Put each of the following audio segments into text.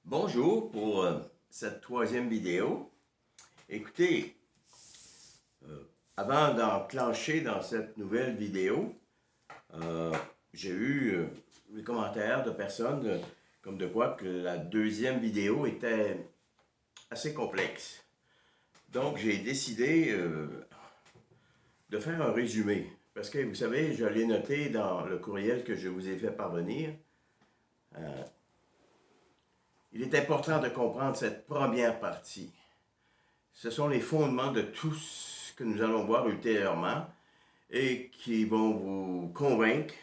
Bonjour pour cette troisième vidéo. Écoutez, avant d'enclencher dans cette nouvelle vidéo, j'ai eu des commentaires de personnes comme de quoi que la deuxième vidéo était assez complexe. Donc j'ai décidé de faire un résumé. Parce que vous savez, je l'ai noté dans le courriel que je vous ai fait parvenir. Il est important de comprendre cette première partie. Ce sont les fondements de tout ce que nous allons voir ultérieurement et qui vont vous convaincre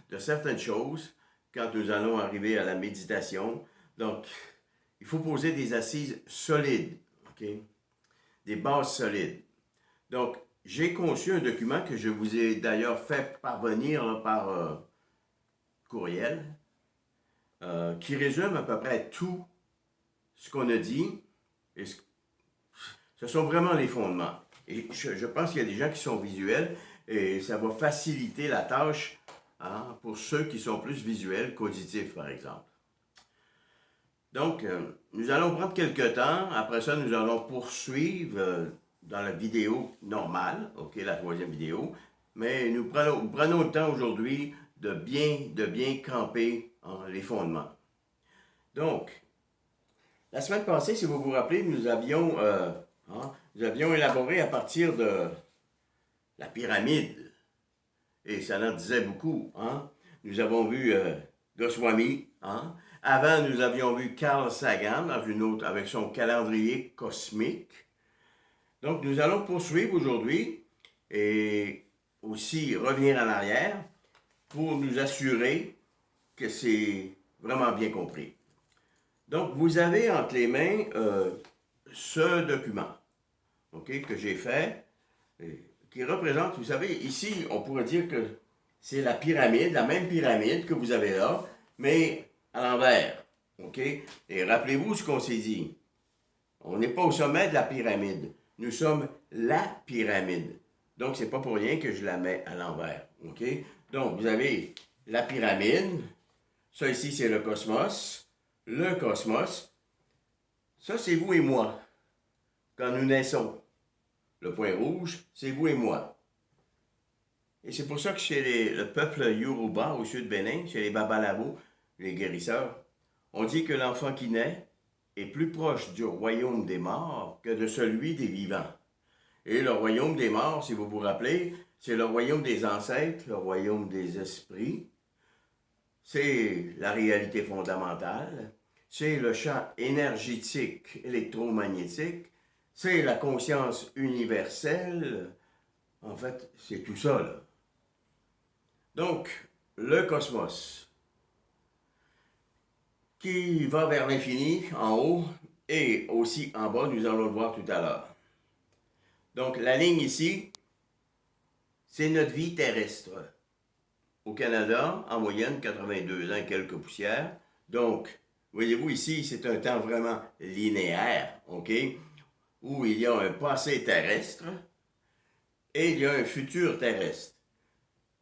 de certaines choses quand nous allons arriver à la méditation. Donc, il faut poser des assises solides, okay? Des bases solides. Donc, j'ai conçu un document que je vous ai d'ailleurs fait parvenir par courriel qui résume à peu près tout ce qu'on a dit. Et ce sont vraiment les fondements. Et je pense qu'il y a des gens qui sont visuels et ça va faciliter la tâche pour ceux qui sont plus visuels qu'auditifs, par exemple. Donc, nous allons prendre quelques temps. Après ça, nous allons poursuivre dans la vidéo normale, ok, la troisième vidéo. Mais nous prenons le temps aujourd'hui de bien camper les fondements. Donc, la semaine passée, si vous vous rappelez, nous avions élaboré à partir de la pyramide. Et ça en disait beaucoup. Nous avons vu Goswami. Avant, nous avions vu Carl Sagan dans une autre, avec son calendrier cosmique. Donc, nous allons poursuivre aujourd'hui et aussi revenir en arrière pour nous assurer que c'est vraiment bien compris. Donc, vous avez entre les mains ce document, okay, que j'ai fait, qui représente, vous savez, ici, on pourrait dire que c'est la pyramide, la même pyramide que vous avez là, mais à l'envers. Okay? Et rappelez-vous ce qu'on s'est dit. On n'est pas au sommet de la pyramide. Nous sommes la pyramide. Donc, c'est pas pour rien que je la mets à l'envers. Okay? Donc, vous avez la pyramide. Ça ici, c'est le cosmos. Le cosmos. Ça, c'est vous et moi. Quand nous naissons. Le point rouge, c'est vous et moi. Et c'est pour ça que chez le peuple Yoruba, au sud Bénin, chez les Babalawos, les guérisseurs, on dit que l'enfant qui naît est plus proche du royaume des morts que de celui des vivants. Et le royaume des morts, si vous vous rappelez, c'est le royaume des ancêtres, le royaume des esprits. C'est la réalité fondamentale. C'est le champ énergétique, électromagnétique. C'est la conscience universelle. En fait, c'est tout ça, là. Donc, le cosmos, qui va vers l'infini en haut et aussi en bas, nous allons le voir tout à l'heure. Donc, la ligne ici, c'est notre vie terrestre. Au Canada, en moyenne, 82 ans et quelques poussières. Donc, voyez-vous ici, c'est un temps vraiment linéaire, OK? Où il y a un passé terrestre et il y a un futur terrestre.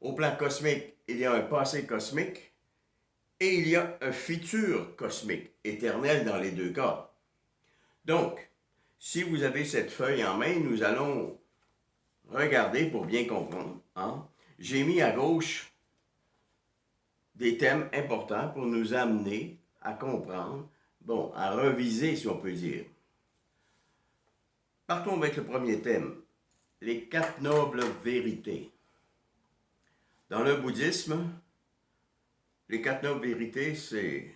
Au plan cosmique, il y a un passé cosmique et il y a un futur cosmique, éternel dans les deux cas. Donc, si vous avez cette feuille en main, nous allons regarder pour bien comprendre. J'ai mis à gauche des thèmes importants pour nous amener à comprendre, à reviser si on peut dire. Partons avec le premier thème, les 4 nobles vérités. Dans le bouddhisme, les 4 nobles vérités, c'est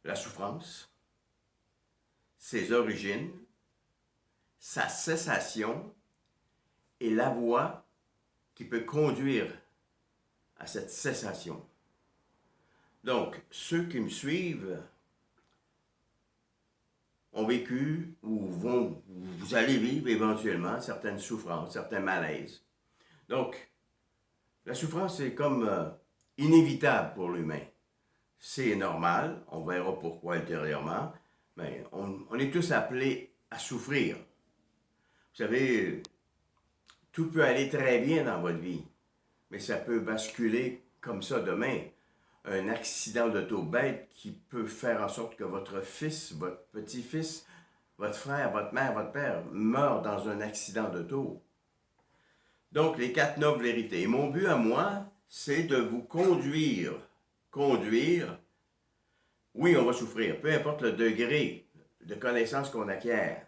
la souffrance, ses origines, sa cessation et la voie qui peut conduire à cette cessation. Donc, ceux qui me suivent ont vécu ou vous allez vivre éventuellement certaines souffrances, certains malaises. Donc, la souffrance est comme inévitable pour l'humain. C'est normal, on verra pourquoi ultérieurement, mais on est tous appelés à souffrir. Vous savez, tout peut aller très bien dans votre vie, mais ça peut basculer comme ça demain. un accident d'auto bête qui peut faire en sorte que votre fils, votre petit-fils, votre frère, votre mère, votre père meurent dans un accident d'auto. Donc, les 4 nobles vérités. Et mon but à moi, c'est de vous conduire. Conduire, oui, on va souffrir, peu importe le degré de connaissance qu'on acquiert,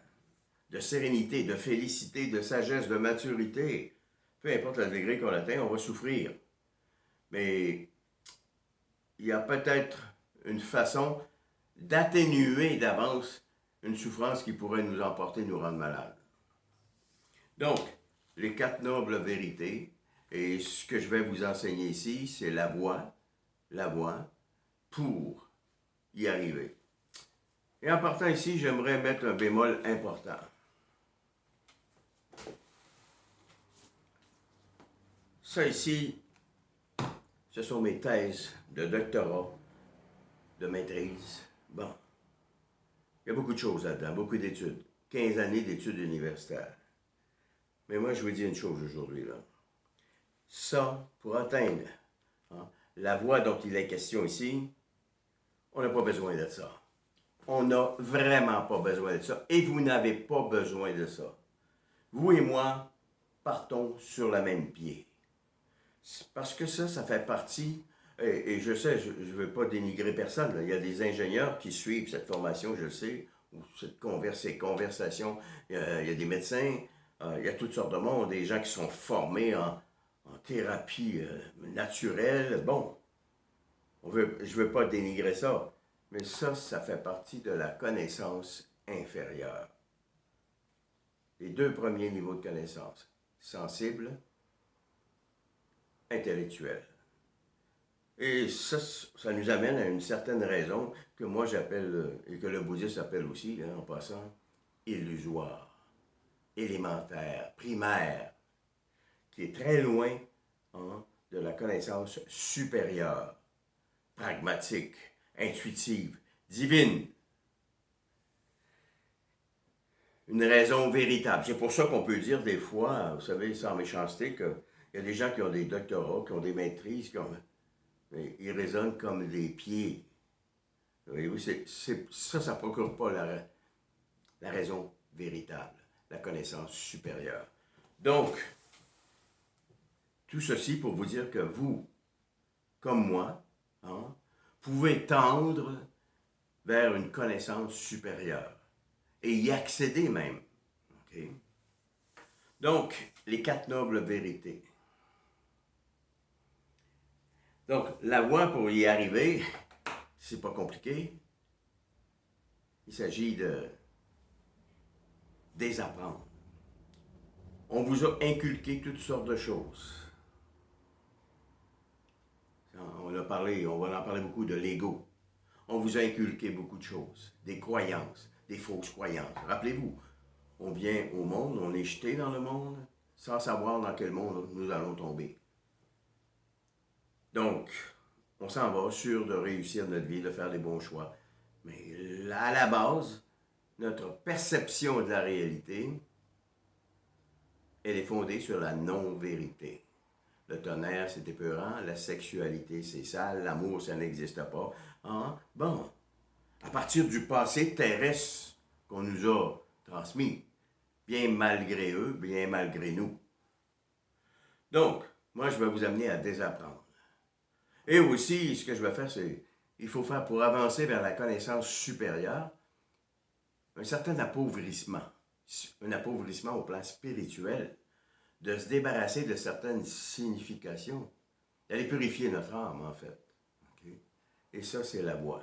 de sérénité, de félicité, de sagesse, de maturité, peu importe le degré qu'on atteint, on va souffrir. Mais il y a peut-être une façon d'atténuer d'avance une souffrance qui pourrait nous emporter, nous rendre malades. Donc, les 4 nobles vérités, et ce que je vais vous enseigner ici, c'est la voie pour y arriver. Et en partant ici, j'aimerais mettre un bémol important. Ça ici, ce sont mes thèses de doctorat, de maîtrise. Bon, il y a beaucoup de choses là-dedans, beaucoup d'études. 15 années d'études universitaires. Mais moi, je vous dis une chose aujourd'hui, là. Ça, pour atteindre la voie dont il est question ici, on n'a pas besoin de ça. On n'a vraiment pas besoin de ça. Et vous n'avez pas besoin de ça. Vous et moi, partons sur le même pied. Parce que ça fait partie, et je sais, je ne veux pas dénigrer personne, là. Il y a des ingénieurs qui suivent cette formation, je sais, ou ces conversations. Il y a des médecins, il y a toutes sortes de monde, des gens qui sont formés en thérapie naturelle. Bon, je ne veux pas dénigrer ça, mais ça fait partie de la connaissance inférieure. Les 2 premiers niveaux de connaissance, sensible, intellectuel. Et ça nous amène à une certaine raison que moi j'appelle, et que le bouddhisme appelle aussi, en passant, illusoire, élémentaire, primaire, qui est très loin de la connaissance supérieure, pragmatique, intuitive, divine. Une raison véritable. C'est pour ça qu'on peut dire des fois, vous savez, sans méchanceté, qu'il y a des gens qui ont des doctorats, qui ont des maîtrises, mais ils raisonnent comme des pieds. Voyez-vous, ça ne procure pas la raison véritable, la connaissance supérieure. Donc, tout ceci pour vous dire que vous, comme moi, pouvez tendre vers une connaissance supérieure et y accéder même. Okay? Donc, les 4 nobles vérités. Donc, la voie pour y arriver, c'est pas compliqué. Il s'agit de désapprendre. On vous a inculqué toutes sortes de choses. On va en parler beaucoup de l'ego. On vous a inculqué beaucoup de choses, des croyances, des fausses croyances. Rappelez-vous, on vient au monde, on est jeté dans le monde, sans savoir dans quel monde nous allons tomber. Donc, on s'en va sûr de réussir notre vie, de faire les bons choix. Mais à la base, notre perception de la réalité, elle est fondée sur la non-vérité. Le tonnerre, c'est épeurant, la sexualité, c'est sale, l'amour, ça n'existe pas. Bon, à partir du passé terrestre qu'on nous a transmis, bien malgré eux, bien malgré nous. Donc, moi, je vais vous amener à désapprendre. Et aussi, ce que je vais faire, c'est, il faut faire pour avancer vers la connaissance supérieure, un certain appauvrissement au plan spirituel, de se débarrasser de certaines significations, d'aller purifier notre âme, en fait. Okay? Et ça, c'est la voie.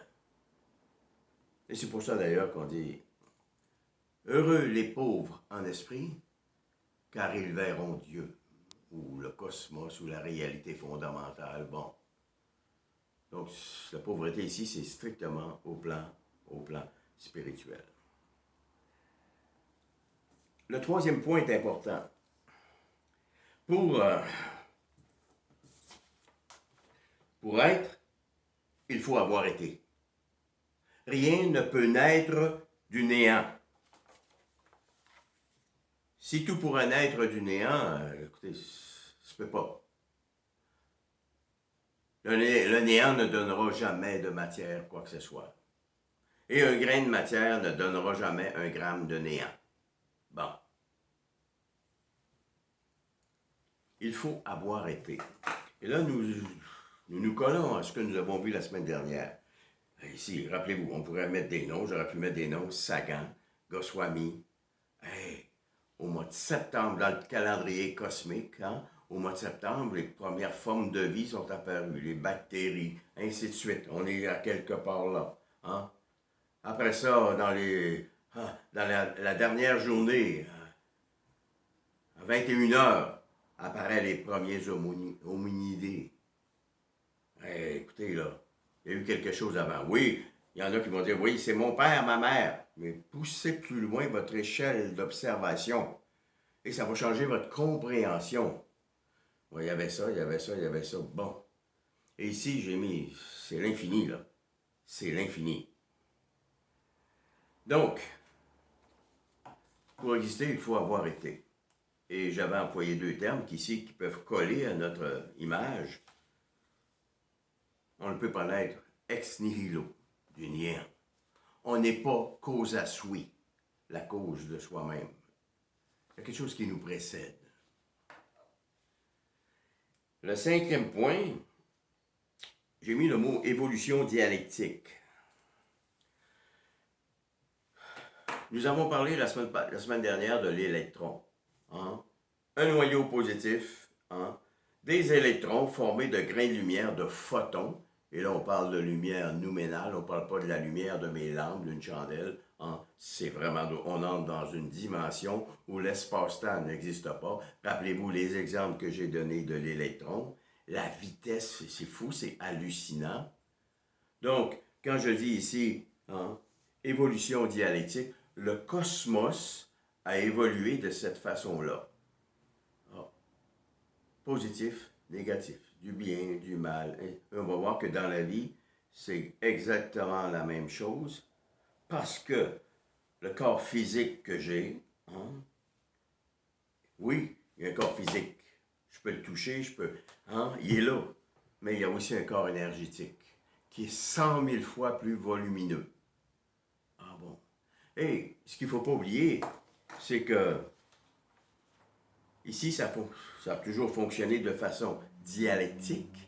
Et c'est pour ça, d'ailleurs, qu'on dit « Heureux les pauvres en esprit, car ils verront Dieu, ou le cosmos, ou la réalité fondamentale. » Bon. Donc, la pauvreté ici, c'est strictement au plan spirituel. Le 3e point est important. Pour être, il faut avoir été. Rien ne peut naître du néant. Si tout pourrait naître du néant, écoutez, ça ne se peut pas. Le néant ne donnera jamais de matière, quoi que ce soit. Et un grain de matière ne donnera jamais un gramme de néant. Bon. Il faut avoir été. Et là, nous collons à ce que nous avons vu la semaine dernière. Ici, rappelez-vous, on pourrait mettre des noms. J'aurais pu mettre des noms. Sagan, Goswami. Hey, au mois de septembre, dans le calendrier cosmique, hein, au mois de septembre, les premières formes de vie sont apparues. Les bactéries, ainsi de suite. On est à quelque part là. Hein. Après ça, dans la dernière journée, à 21 heures, apparaissent les premiers hominidés. Hey, écoutez, là, il y a eu quelque chose avant. Oui, il y en a qui vont dire, oui, c'est mon père, ma mère. Mais poussez plus loin votre échelle d'observation. Et ça va changer votre compréhension. Oui, il y avait ça, il y avait ça, il y avait ça. Bon. Et ici, j'ai mis, c'est l'infini, là. C'est l'infini. Donc, pour exister, il faut avoir été. Et j'avais employé deux termes qui peuvent coller à notre image. On ne peut pas naître ex nihilo, du néant. On n'est pas causa sui, la cause de soi-même. Il y a quelque chose qui nous précède. Le cinquième point, j'ai mis le mot évolution dialectique. Nous avons parlé la semaine dernière de l'électron. Hein? Un noyau positif, hein? Des électrons formés de grains de lumière, de photons. Et là, on parle de lumière nouménale, on ne parle pas de la lumière de mes lampes, d'une chandelle. Hein? C'est vraiment, on entre dans une dimension où l'espace-temps n'existe pas. Rappelez-vous les exemples que j'ai donnés de l'électron. La vitesse, c'est fou, c'est hallucinant. Donc, quand je dis ici, hein, évolution dialectique, le cosmos a évolué de cette façon-là. Ah. Positif, négatif, du bien, du mal. Et on va voir que dans la vie, c'est exactement la même chose parce que le corps physique que j'ai, hein, oui, il y a un corps physique. Je peux le toucher, hein, il est là. Mais il y a aussi un corps énergétique qui est 100 000 fois plus volumineux. Ah bon? Et ce qu'il ne faut pas oublier, c'est que ici, ça a toujours fonctionné de façon dialectique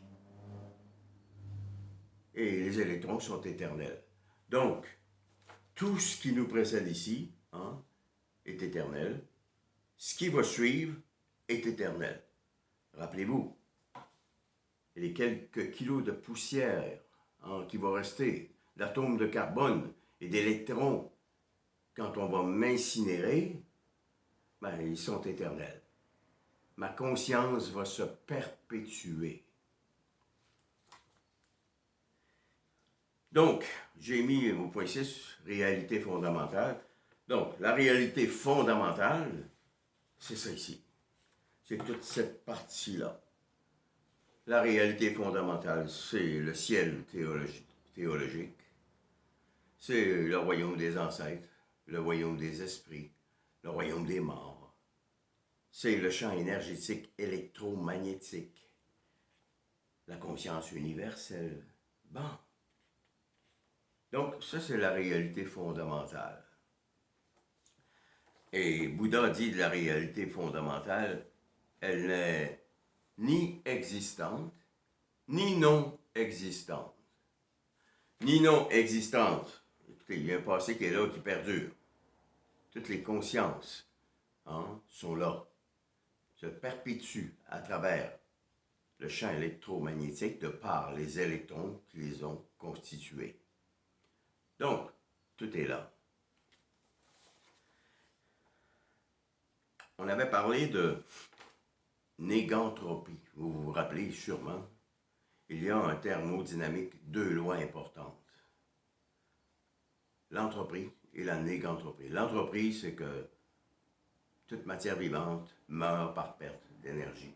et les électrons sont éternels. Donc, tout ce qui nous précède ici, hein, est éternel. Ce qui va suivre est éternel. Rappelez-vous, les quelques kilos de poussière, hein, qui vont rester, d'atomes de carbone et d'électrons, quand on va m'incinérer, ben, ils sont éternels. Ma conscience va se perpétuer. Donc, j'ai mis au point 6, réalité fondamentale. Donc, la réalité fondamentale, c'est ça ici. C'est toute cette partie-là. La réalité fondamentale, c'est le ciel théologique. C'est le royaume des ancêtres, le royaume des esprits, le royaume des morts. C'est le champ énergétique électromagnétique, la conscience universelle. Bon. Donc, ça, c'est la réalité fondamentale. Et Bouddha dit de la réalité fondamentale, elle n'est ni existante, ni non existante. Ni non existante. Écoutez, il y a un passé qui est là, qui perdure. Toutes les consciences, hein, sont là, se perpétuent à travers le champ électromagnétique de par les électrons qui les ont constitués. Donc, tout est là. On avait parlé de négantropie. Vous vous rappelez sûrement. Il y a en thermodynamique deux lois importantes. L'entropie et la négantropie. L'entropie, c'est que toute matière vivante meurt par perte d'énergie.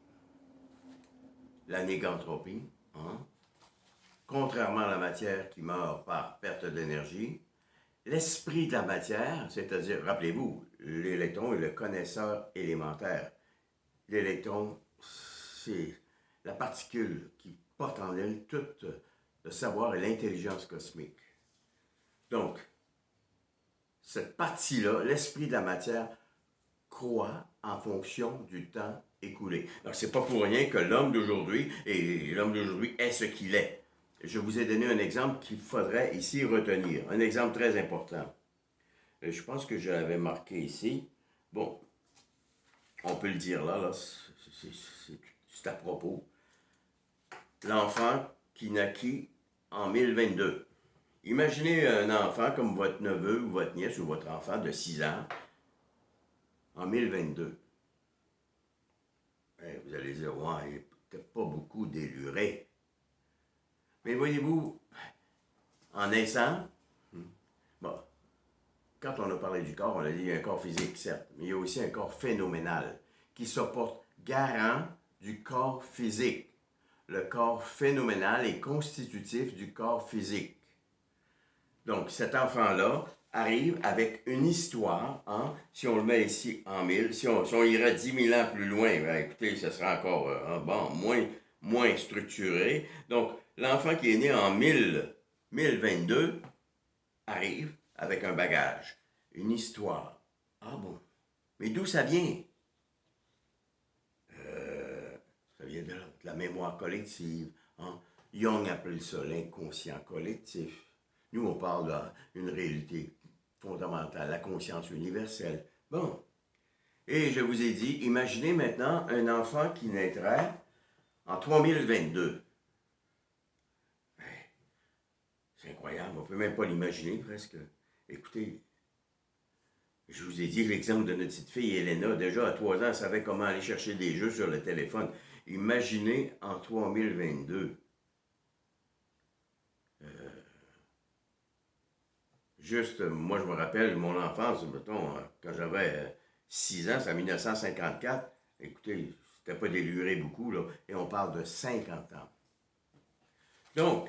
La négantropie, hein, contrairement à la matière qui meurt par perte d'énergie, l'esprit de la matière, c'est-à-dire, rappelez-vous, l'électron est le connaisseur élémentaire. L'électron, c'est la particule qui porte en elle tout le savoir et l'intelligence cosmique. Donc, cette partie-là, l'esprit de la matière, croît en fonction du temps écoulé. Donc, c'est pas pour rien que l'homme d'aujourd'hui est ce qu'il est. Je vous ai donné un exemple qu'il faudrait ici retenir, un exemple très important. Je pense que je l'avais marqué ici. Bon, on peut le dire là c'est à propos. L'enfant qui naquit en 1022. Imaginez un enfant comme votre neveu ou votre nièce ou votre enfant de 6 ans en 1022. Vous allez dire, ouais, il n'est peut-être pas beaucoup déluré. Mais voyez-vous, en naissant, bon, quand on a parlé du corps, on a dit qu'il y a un corps physique, certes, mais il y a aussi un corps phénoménal qui se porte garant du corps physique. Le corps phénoménal est constitutif du corps physique. Donc, cet enfant-là arrive avec une histoire, hein? Si on le met ici en 1000, si on irait 10 000 ans plus loin, ben, écoutez, ce sera encore moins structuré. Donc, l'enfant qui est né en 1022 arrive avec un bagage, une histoire. Ah bon? Mais d'où ça vient? Ça vient de la mémoire collective. Hein? Jung appelle ça l'inconscient collectif. Nous, on parle d'une réalité fondamentale, la conscience universelle. Bon. Et je vous ai dit, imaginez maintenant un enfant qui naîtrait en 3022. C'est incroyable, on ne peut même pas l'imaginer presque. Écoutez, je vous ai dit l'exemple de notre petite fille Elena. Déjà à 3 ans, elle savait comment aller chercher des jeux sur le téléphone. Imaginez en 3022. Juste, moi je me rappelle mon enfance, mettons, quand j'avais 6 ans, c'est en 1954. Écoutez, c'était pas déluré beaucoup, là, et on parle de 50 ans. Donc,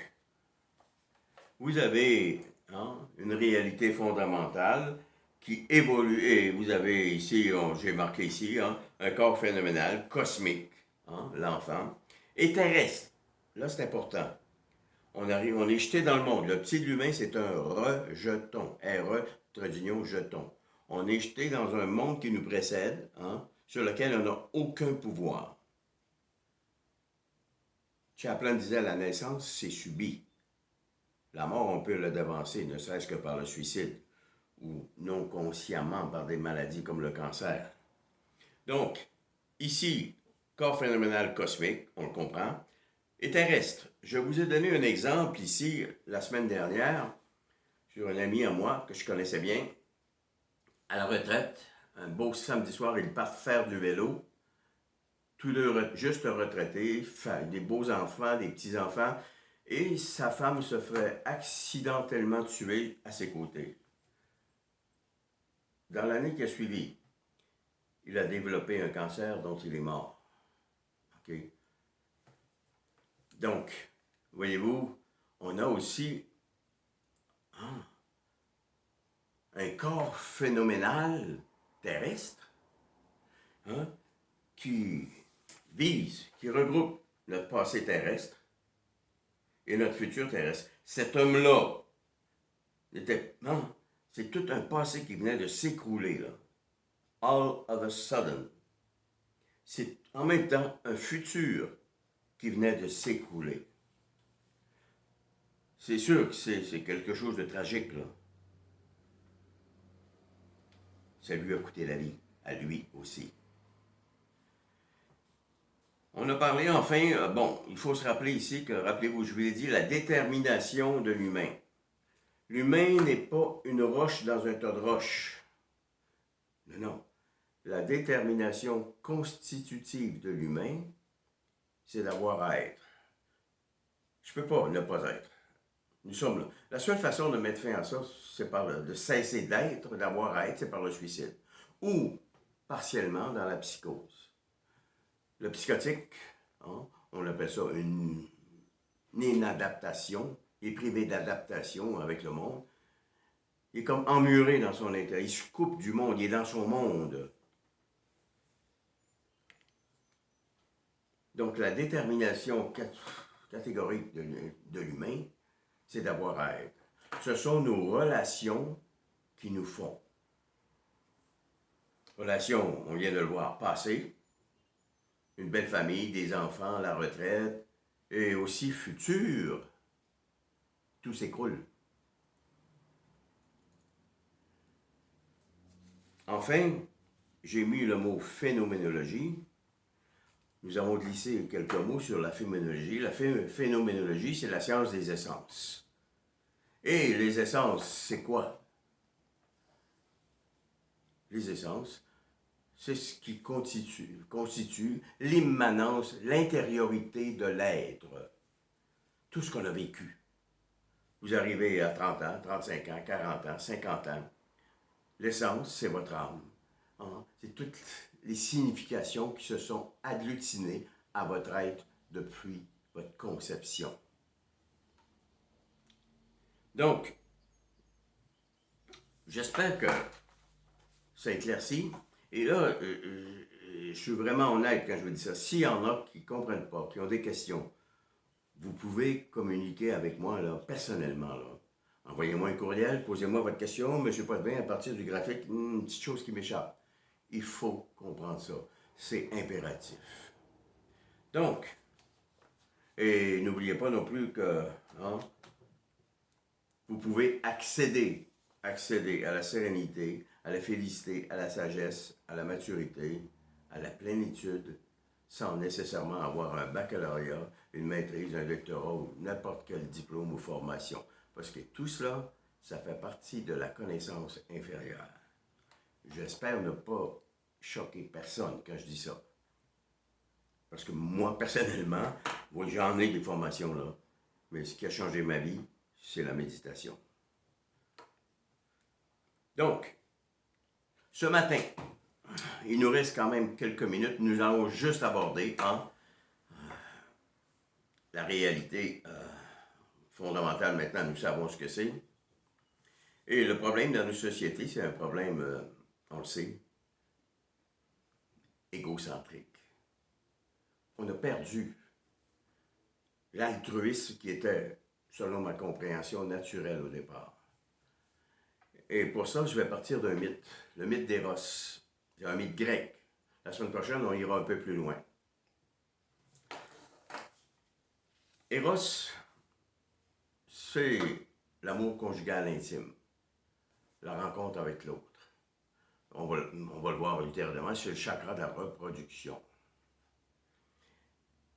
vous avez une réalité fondamentale qui évolue, et vous avez ici, j'ai marqué ici, un corps phénoménal, cosmique, l'enfant, et terrestre. Là, c'est important. On est jeté dans le monde. Le petit de l'humain, c'est un rejeton. R-E, jeton. On est jeté dans un monde qui nous précède, sur lequel on n'a aucun pouvoir. Chaplin disait, la naissance, c'est subi. La mort, on peut le devancer, ne serait-ce que par le suicide, ou non consciemment par des maladies comme le cancer. Donc, ici, corps phénoménal cosmique, on le comprend, et terrestre. Je vous ai donné un exemple ici, la semaine dernière, sur un ami à moi que je connaissais bien, à la retraite, un beau samedi soir, ils partent faire du vélo, tous deux juste retraités, des beaux enfants, des petits-enfants, et sa femme se fait accidentellement tuer à ses côtés. Dans l'année qui a suivi, il a développé un cancer dont il est mort. OK? Donc, voyez-vous, on a aussi un corps phénoménal terrestre qui vise, qui regroupe notre passé terrestre et notre futur terrestre. Cet homme-là c'est tout un passé qui venait de s'écrouler, là. All of a sudden. C'est en même temps un futur qui venait de s'écrouler. C'est sûr que c'est quelque chose de tragique, là. Ça lui a coûté la vie, à lui aussi. On a parlé enfin, il faut se rappeler ici que, rappelez-vous, je vous l'ai dit, la détermination de l'humain. L'humain n'est pas une roche dans un tas de roches. Non. La détermination constitutive de l'humain, c'est d'avoir à être. Je ne peux pas ne pas être. Nous sommes là. La seule façon de mettre fin à ça, c'est de cesser d'être, d'avoir à être, c'est par le suicide. Ou, partiellement, dans la psychose. Le psychotique, on appelle ça une inadaptation, il est privé d'adaptation avec le monde. Il est comme emmuré dans son intérieur, il se coupe du monde, il est dans son monde. Donc, la détermination catégorique de l'humain, c'est d'avoir à être. Ce sont nos relations qui nous font. Relations, on vient de le voir, passé, une belle famille, des enfants, la retraite, et aussi futur. Tout s'écroule. Enfin, j'ai mis le mot phénoménologie. Nous avons glissé quelques mots sur la phénoménologie. La phénoménologie, c'est la science des essences. Et les essences, c'est quoi? Les essences, c'est ce qui constitue l'immanence, l'intériorité de l'être. Tout ce qu'on a vécu. Vous arrivez à 30 ans, 35 ans, 40 ans, 50 ans. L'essence, c'est votre âme. Hein? C'est toutes les significations qui se sont agglutinées à votre être depuis votre conception. Donc, j'espère que ça éclaircit. Et là, je suis vraiment honnête quand je vous dis ça. S'il y en a qui ne comprennent pas, qui ont des questions, vous pouvez communiquer avec moi là, personnellement. Là. Envoyez-moi un courriel, posez-moi votre question. M. Potvin, à partir du graphique, une petite chose qui m'échappe. Il faut comprendre ça. C'est impératif. Donc, et n'oubliez pas non plus que hein, vous pouvez accéder à la sérénité, à la félicité, à la sagesse, à la maturité, à la plénitude, sans nécessairement avoir un baccalauréat, une maîtrise, un doctorat ou n'importe quel diplôme ou formation. Parce que tout cela, ça fait partie de la connaissance inférieure. J'espère ne pas choquer personne quand je dis ça. Parce que moi, personnellement, moi, j'en ai des formations là, mais ce qui a changé ma vie, c'est la méditation. Donc, ce matin, il nous reste quand même quelques minutes. Nous allons juste aborder la réalité fondamentale. Maintenant, nous savons ce que c'est. Et le problème dans nos sociétés, c'est un problème, on le sait, égocentrique. On a perdu l'altruisme qui était, selon ma compréhension, naturel au départ. Et pour ça, je vais partir d'un mythe, le mythe d'Eros. C'est un mythe grec. La semaine prochaine, on ira un peu plus loin. Eros, c'est l'amour conjugal intime, la rencontre avec l'autre. On va le voir ultérieurement, c'est le chakra de la reproduction.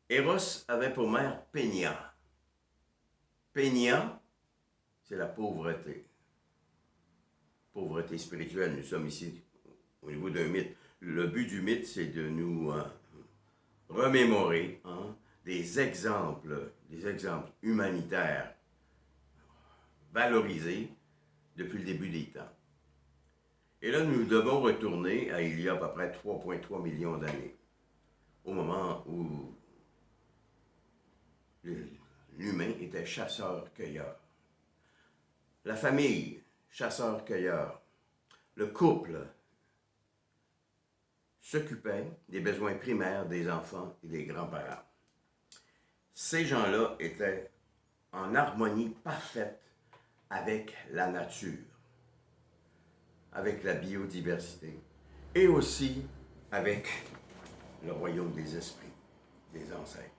Eros avait pour mère Pénia. Pénia, c'est la pauvreté. Pauvreté spirituelle. Nous sommes ici au niveau d'un mythe. Le but du mythe, c'est de nous remémorer des exemples humanitaires valorisés depuis le début des temps. Et là, nous devons retourner à il y a à peu près 3,3 millions d'années, au moment où l'humain était chasseur-cueilleur. La famille, chasseur-cueilleur. Le couple s'occupait des besoins primaires des enfants et des grands-parents. Ces gens-là étaient en harmonie parfaite avec la nature, avec la biodiversité et aussi avec le royaume des esprits, des ancêtres.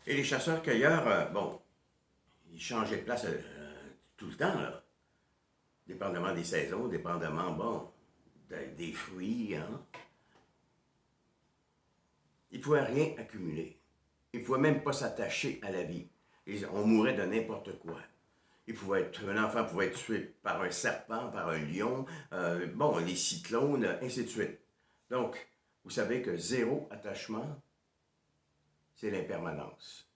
Et les chasseurs-cueilleurs, ils changeaient de place tout le temps, là. Dépendamment des saisons, dépendamment, des fruits. Ils ne pouvaient rien accumuler. Ils ne pouvaient même pas s'attacher à la vie. On mourait de n'importe quoi. Un enfant pouvait être tué par un serpent, par un lion, les cyclones, ainsi de suite. Donc, vous savez que zéro attachement, c'est l'impermanence.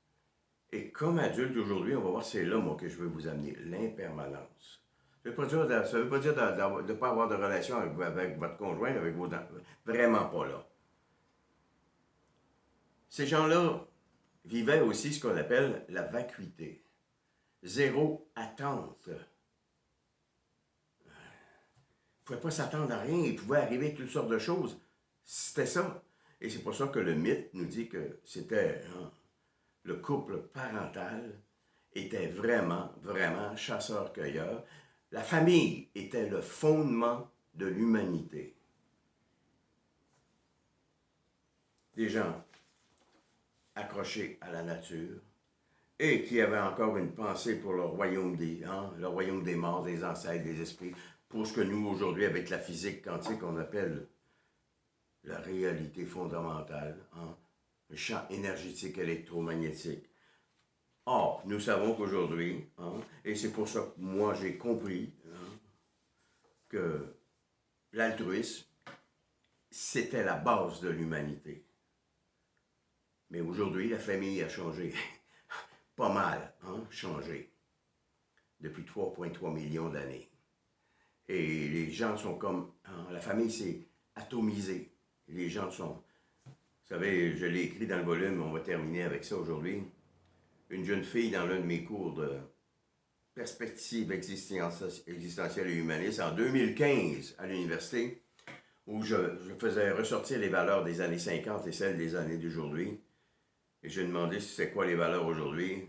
Et comme adulte aujourd'hui, on va voir, c'est là, moi, que je veux vous amener, l'impermanence. Ça ne veut pas dire de ne pas avoir de relation avec votre conjoint, avec vos enfants. Vraiment pas là. Ces gens-là vivaient aussi ce qu'on appelle la vacuité. Zéro attente. Ils ne pouvaient pas s'attendre à rien, il pouvait arriver toutes sortes de choses. C'était ça. Et c'est pour ça que le mythe nous dit que c'était le couple parental était vraiment, vraiment chasseur-cueilleur. La famille était le fondement de l'humanité. Des gens accrochés à la nature et qui avaient encore une pensée pour le royaume des morts, des ancêtres, des esprits, pour ce que nous, aujourd'hui, avec la physique quantique, on appelle la réalité fondamentale, le champ énergétique électromagnétique. Or, nous savons qu'aujourd'hui, et c'est pour ça que moi j'ai compris que l'altruisme, c'était la base de l'humanité. Mais aujourd'hui, la famille a changé. Pas mal, changé. Depuis 3,3 millions d'années. Et les gens sont comme... la famille s'est atomisée. Les gens sont... Vous savez, je l'ai écrit dans le volume, on va terminer avec ça aujourd'hui. Une jeune fille dans l'un de mes cours de perspective existentielle et humaniste en 2015 à l'université, où je faisais ressortir les valeurs des années 50 et celles des années d'aujourd'hui. Et j'ai demandé si c'est quoi les valeurs aujourd'hui.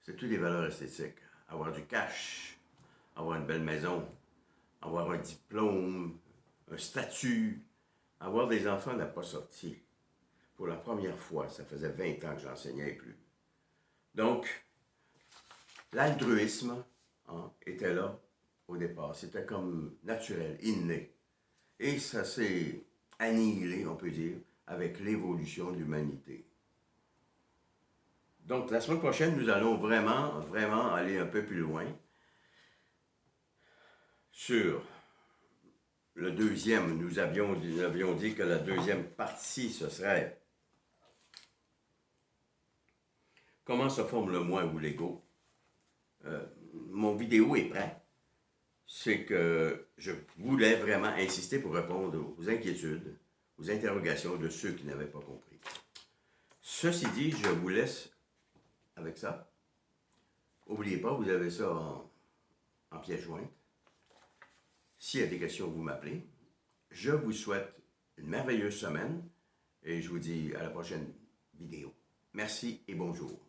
C'est toutes les valeurs esthétiques. Avoir du cash, avoir une belle maison, avoir un diplôme, un statut. Avoir des enfants n'a pas sorti. Pour la première fois, ça faisait 20 ans que j'enseignais et plus. Donc, l'altruisme était là au départ. C'était comme naturel, inné. Et ça s'est annihilé, on peut dire, avec l'évolution de l'humanité. Donc, la semaine prochaine, nous allons vraiment, vraiment aller un peu plus loin sur le deuxième. Nous avions dit que la deuxième partie, ce serait comment se forme le moi ou l'ego. Mon vidéo est prêt. C'est que je voulais vraiment insister pour répondre aux inquiétudes, aux interrogations de ceux qui n'avaient pas compris. Ceci dit, je vous laisse avec ça. N'oubliez pas, vous avez ça en pièce jointe. S'il y a des questions, vous m'appelez. Je vous souhaite une merveilleuse semaine et je vous dis à la prochaine vidéo. Merci et bonjour.